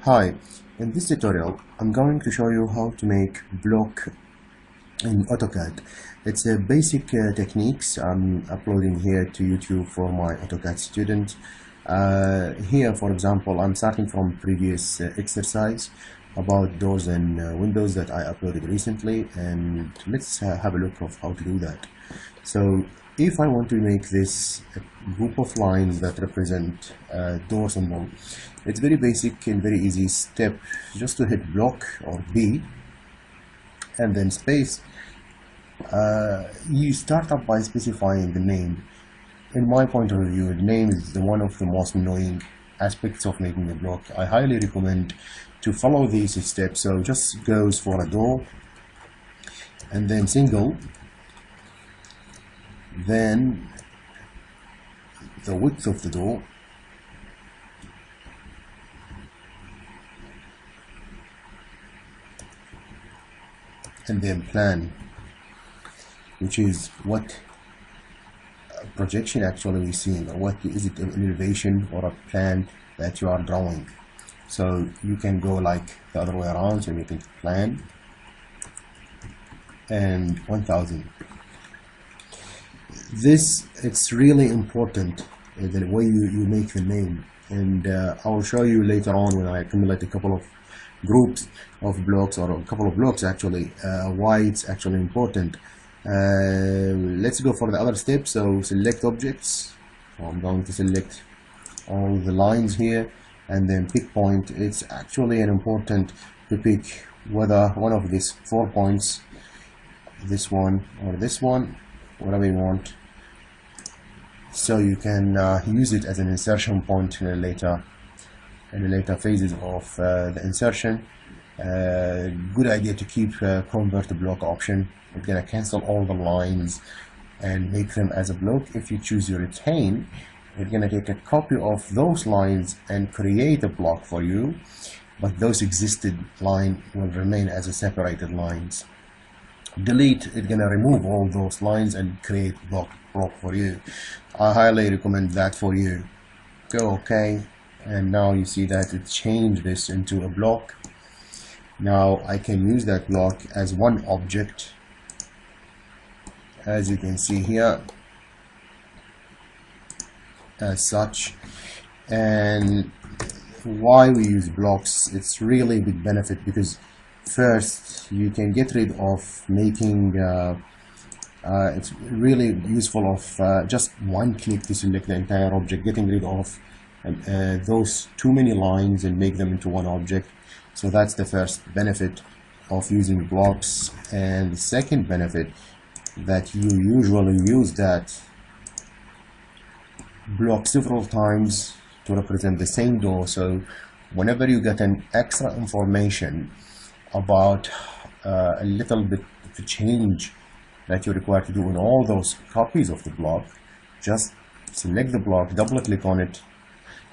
Hi, in this tutorial I'm going to show you how to make block in AutoCAD. It's a basic techniques I'm uploading here to YouTube for my AutoCAD students. Here for example I'm starting from previous exercise about doors and windows that I uploaded recently, and let's have a look of how to do that. So if I want to make this a group of lines that represent door symbol, it's very basic and very easy step, just to hit block or B and then space. You start up by specifying the name. In my point of view, the name is one of the most annoying aspects of making a block. I highly recommend to follow these steps. So just goes for a door and then single, then the width of the door, and then plan, which is what projection actually we're seeing, or what is it, an elevation or a plan that you are drawing. So you can go like the other way around, so make it plan and 1000. This, it's really important, the way you make the name, and I'll show you later on when I accumulate a couple of groups of blocks, or a couple of blocks actually, why it's actually important. Let's go for the other step. So select objects. So I'm going to select all the lines here and then pick point. It's actually important to pick whether one of these 4 points, this one or this one, whatever you want, so you can use it as an insertion point in the later phases of the insertion. Good idea to keep convert block option. It's gonna cancel all the lines and make them as a block. If you choose your retain, it's gonna take a copy of those lines and create a block for you, but those existed line will remain as a separated lines. Delete, it's gonna remove all those lines and create block for you. I highly recommend that for you. Go OK, and now you see that it changed this into a block. Now I can use that block as one object, as you can see here, as such. And why we use blocks, it's really a big benefit, because first you can get rid of making it's really useful of just one click to select the entire object, getting rid of those too many lines and make them into one object. So that's the first benefit of using blocks. And the second benefit, that you usually use that block several times to represent the same door. So whenever you get an extra information about a little bit of change that you require to do in all those copies of the block, just select the block, double click on it,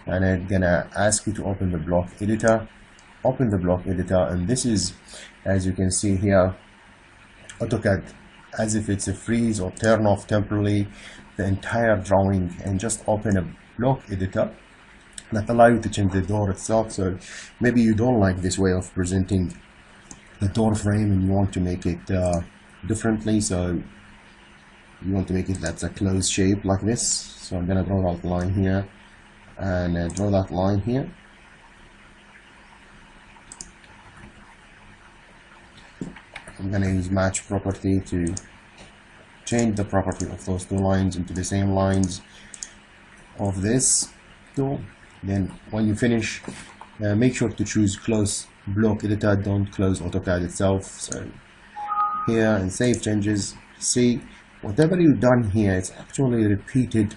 and it's gonna ask you to open the block editor. Open the block editor, and this is, as you can see here, AutoCAD, as if it's a freeze or turn off temporarily the entire drawing, and just open a block editor that allow you to change the door itself. So maybe you don't like this way of presenting the door frame and you want to make it differently, so you want to make it that's a closed shape like this. So I'm gonna draw that line here and draw that line here. I'm gonna use match property to change the property of those two lines into the same lines of this tool. Then when you finish, make sure to choose close block editor, don't close AutoCAD itself. So here, and save changes. See, whatever you've done here, it's actually repeated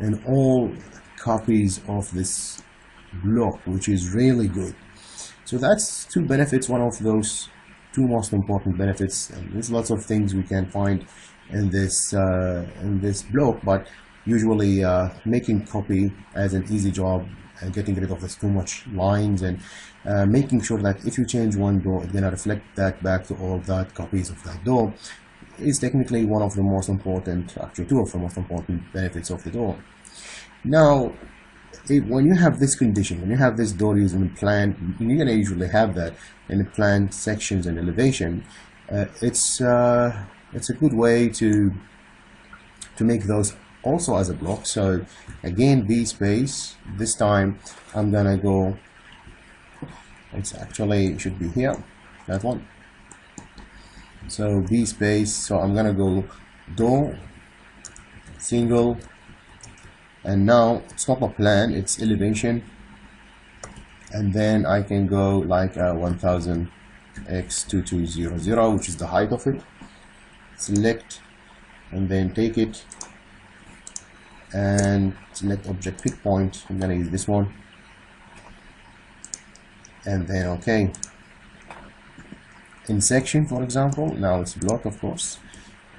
in all copies of this block, which is really good. So that's two benefits, one of those two most important benefits. And there's lots of things we can find in this block, but usually making copy as an easy job and getting rid of this too much lines, and making sure that if you change one door, it's gonna reflect that back to all that copies of that door, is technically one of the most important, actually two of the most important benefits of the door. Now when you have this condition, when you have this door using the plan, you're going to usually have that in the plan sections and elevation. It's a good way to make those also as a block. So again, B space, this time I'm gonna go, it's actually should be here, that one. So B space, so I'm gonna go door, single, and now it's not a plan, it's elevation, and then I can go like 1000 x 2200, which is the height of it. Select and then take it and select object pick point. I'm gonna use this one, and then okay. In section, for example, now it's block, of course.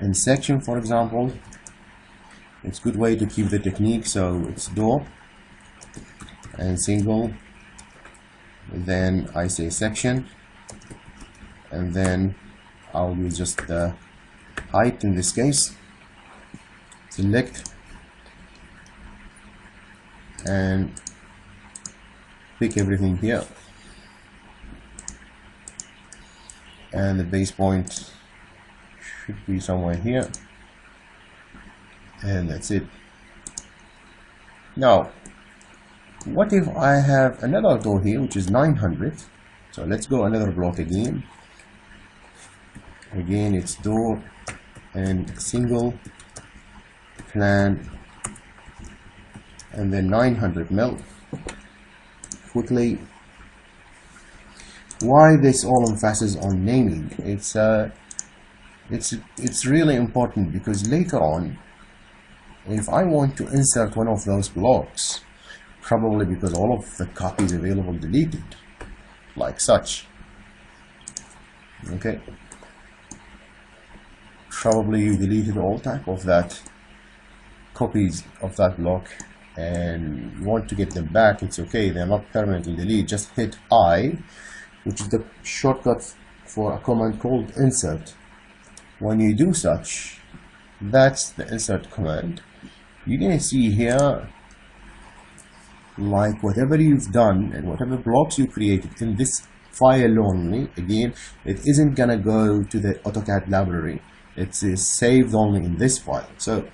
In section, for example, it's a good way to keep the technique. So it's door and single, then I say section, and then I'll use just the height in this case. Select and pick everything here, and the base point should be somewhere here, and that's it. Now what if I have another door here which is 900? So let's go another block again. It's door and single, plan, and then 900 mil. Quickly, why this all emphasis on naming? It's really important, because later on, if I want to insert one of those blocks, probably because all of the copies available deleted, like such, okay, probably you deleted all type of that copies of that block and you want to get them back. It's okay, they're not permanently deleted. Just hit I, which is the shortcut for a command called insert. When you do such, that's the insert command. You're gonna see here, like whatever you've done and whatever blocks you created in this file only, again, it isn't gonna go to the AutoCAD library. It's saved only in this file. So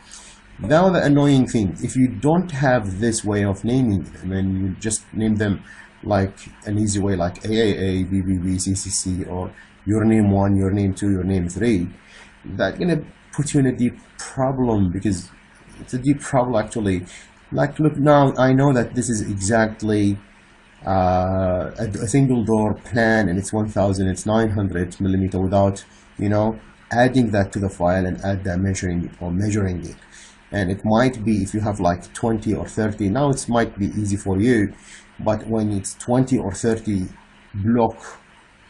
now the annoying thing, if you don't have this way of naming them and you just name them like an easy way, like AAA, BBB, CCC, or your name 1, your name 2, your name 3, that's gonna put you in a deep problem, because it's a deep problem actually. Like, look, now I know that this is exactly a single door plan, and it's 1000, it's 900 millimeter, without, you know, adding that to the file and add the measuring it. And it might be, if you have like 20 or 30, now it might be easy for you, but when it's 20 or 30 block,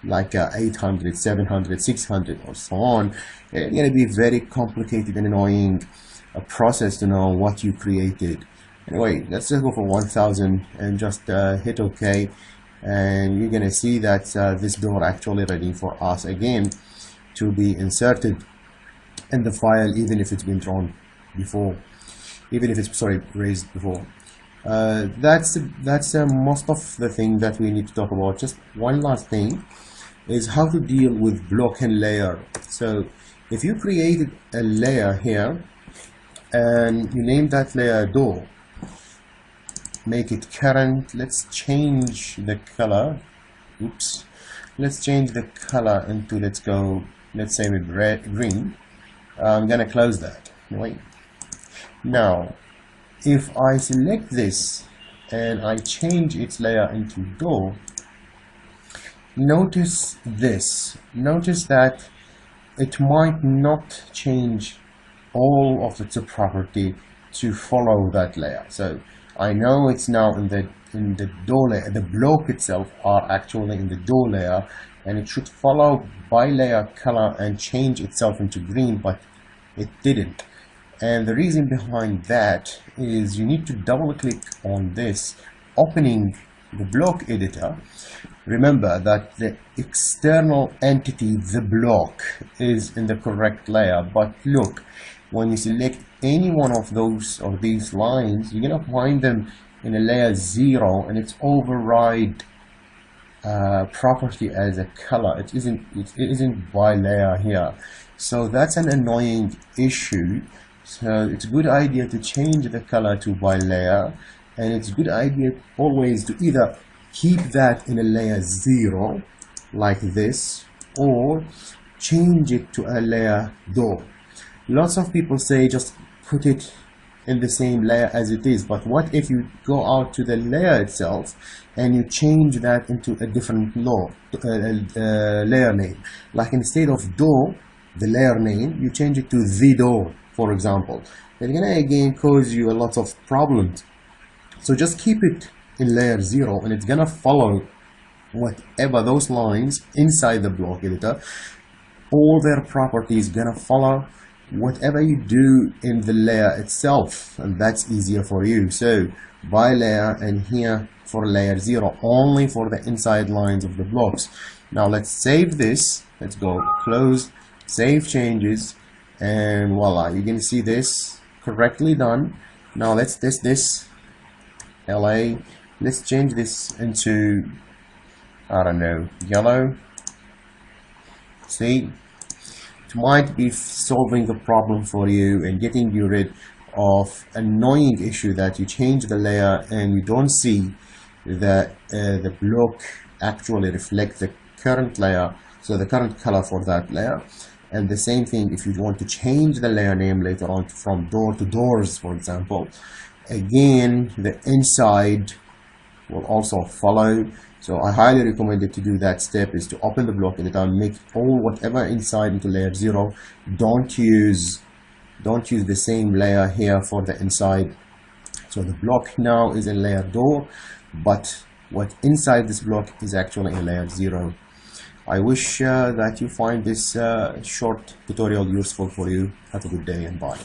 like 800, 700, 600, or so on, it's going to be very complicated and annoying process to know what you created. Anyway, let's just go for 1000 and just hit OK, and you're going to see that this door actually ready for us again to be inserted in the file, even if it's been drawn before, even if it's, sorry, raised before. That's most of the thing that we need to talk about. Just one last thing is how to deal with block and layer. So if you created a layer here and you name that layer door, make it current, let's change the color, oops, let's change the color into, let's say with green. I'm gonna close that. Wait. Now if I select this and I change its layer into door, notice this, notice that it might not change all of its property to follow that layer. So I know it's now in the door layer, the block itself are actually in the door layer, and it should follow by layer color and change itself into green, but it didn't. And the reason behind that is you need to double click on this, opening the block editor. Remember that the external entity, the block, is in the correct layer, but look, when you select any one of those or these lines, you're gonna find them in a layer 0 and it's override property as a color. It isn't by layer here, so that's an annoying issue. So it's a good idea to change the color to by layer, and it's a good idea always to either keep that in a layer 0 like this, or change it to a layer DOR. Lots of people say just put it in the same layer as it is, but what if you go out to the layer itself and you change that into a different layer name? Like instead of DOR, the layer name, you change it to the DOR, for example. It's gonna again cause you a lot of problems. So just keep it in layer 0 and it's gonna follow whatever those lines inside the block editor, all their properties gonna follow whatever you do in the layer itself, and that's easier for you. So by layer, and here for layer 0 only for the inside lines of the blocks. Now let's save this. Let's go close, save changes, and voila, you can see this correctly done. Now let's test this. LA, let's change this into, I don't know, yellow. See, it might be solving the problem for you and getting you rid of annoying issue that you change the layer and you don't see that the block actually reflects the current layer, so the current color for that layer. And the same thing if you want to change the layer name later on from DOR to DORs, for example, again the inside will also follow. So I highly recommend it to do that step, is to open the block editor and make all whatever inside into layer 0. Don't use the same layer here for the inside. So the block now is in layer DOR, but what inside this block is actually in layer 0. I wish that you find this short tutorial useful for you. Have a good day and bye.